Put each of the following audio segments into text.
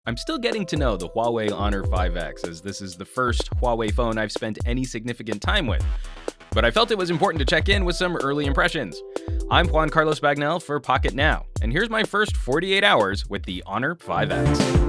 I'm still getting to know the Huawei Honor 5X, as this is the first Huawei phone I've spent any significant time with, but I felt it was important to check in with some early impressions. I'm Juan Carlos Bagnell for Pocketnow, and here's my first 48 hours with the Honor 5X.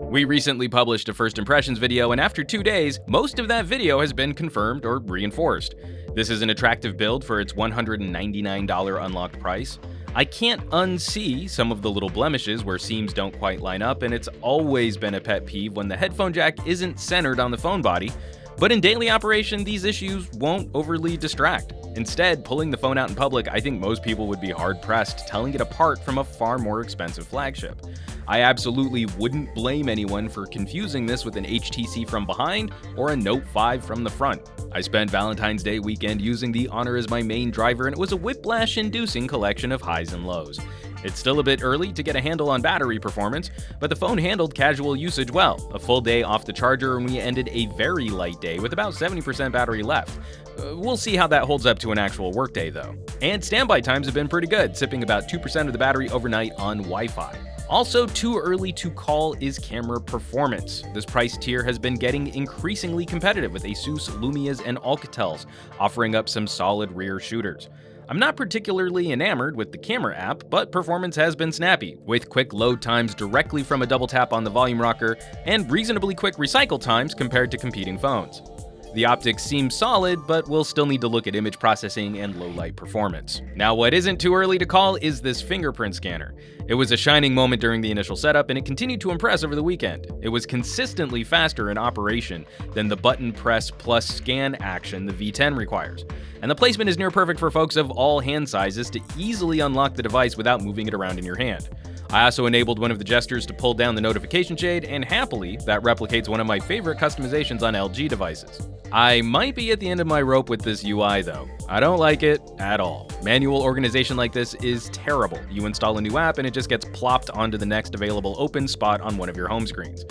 We recently published a first impressions video, and after 2 days, most of that video has been confirmed or reinforced. This is an attractive build for its $199 unlocked price. I can't unsee some of the little blemishes where seams don't quite line up, and it's always been a pet peeve when the headphone jack isn't centered on the phone body. But in daily operation, these issues won't overly distract. Instead, pulling the phone out in public, I think most people would be hard-pressed telling it apart from a far more expensive flagship. I absolutely wouldn't blame anyone for confusing this with an HTC from behind or a Note 5 from the front. I spent Valentine's Day weekend using the Honor as my main driver, and it was a whiplash-inducing collection of highs and lows. It's still a bit early to get a handle on battery performance, but the phone handled casual usage well. A full day off the charger, and we ended a very light day with about 70% battery left. We'll see how that holds up to an actual workday though. And standby times have been pretty good, sipping about 2% of the battery overnight on Wi-Fi. Also too early to call is camera performance. This price tier has been getting increasingly competitive with Asus, Lumias, and Alcatels, offering up some solid rear shooters. I'm not particularly enamored with the camera app, but performance has been snappy, with quick load times directly from a double tap on the volume rocker, and reasonably quick recycle times compared to competing phones. The optics seem solid, but we'll still need to look at image processing and low-light performance. Now, what isn't too early to call is this fingerprint scanner. It was a shining moment during the initial setup, and it continued to impress over the weekend. It was consistently faster in operation than the button press plus scan action the V10 requires. And the placement is near perfect for folks of all hand sizes to easily unlock the device without moving it around in your hand. I also enabled one of the gestures to pull down the notification shade, and happily, that replicates one of my favorite customizations on LG devices. I might be at the end of my rope with this UI though. I don't like it at all. Manual organization like this is terrible. You install a new app and it just gets plopped onto the next available open spot on one of your home screens.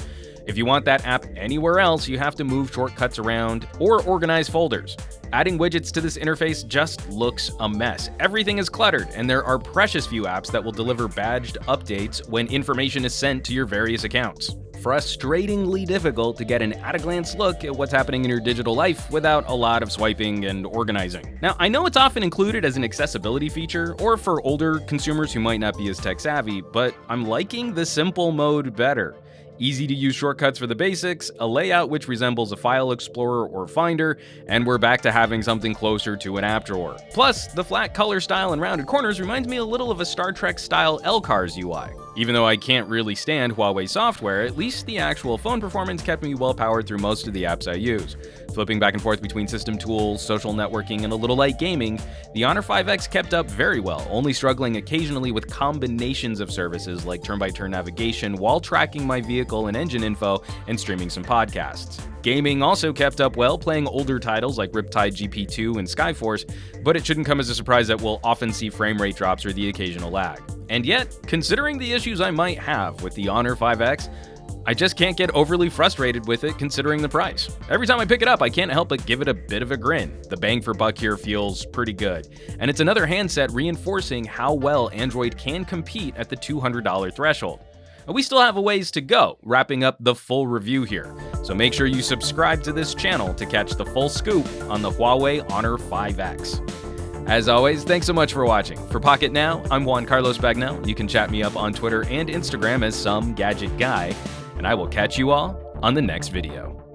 If you want that app anywhere else, you have to move shortcuts around or organize folders. Adding widgets to this interface just looks a mess. Everything is cluttered, and there are precious few apps that will deliver badged updates when information is sent to your various accounts. Frustratingly difficult to get an at-a-glance look at what's happening in your digital life without a lot of swiping and organizing. Now, I know it's often included as an accessibility feature or for older consumers who might not be as tech-savvy, but I'm liking the simple mode better. Easy to use shortcuts for the basics, a layout which resembles a file explorer or finder, and we're back to having something closer to an app drawer. Plus, the flat color style and rounded corners reminds me a little of a Star Trek style LCARS UI. Even though I can't really stand Huawei software, at least the actual phone performance kept me well powered through most of the apps I use. Flipping back and forth between system tools, social networking, and a little light gaming, the Honor 5X kept up very well, only struggling occasionally with combinations of services like turn-by-turn navigation while tracking my vehicle and engine info and streaming some podcasts. Gaming also kept up well, playing older titles like Riptide GP2 and Skyforce, but it shouldn't come as a surprise that we'll often see frame rate drops or the occasional lag. And yet, considering the issues I might have with the Honor 5X, I just can't get overly frustrated with it considering the price. Every time I pick it up, I can't help but give it a bit of a grin. The bang for buck here feels pretty good, and it's another handset reinforcing how well Android can compete at the $200 threshold. We still have a ways to go, wrapping up the full review here, so make sure you subscribe to this channel to catch the full scoop on the Huawei Honor 5X. As always, thanks so much for watching. For Pocketnow, I'm Juan Carlos Bagnell. You can chat me up on Twitter and Instagram as Some Gadget Guy, and I will catch you all on the next video.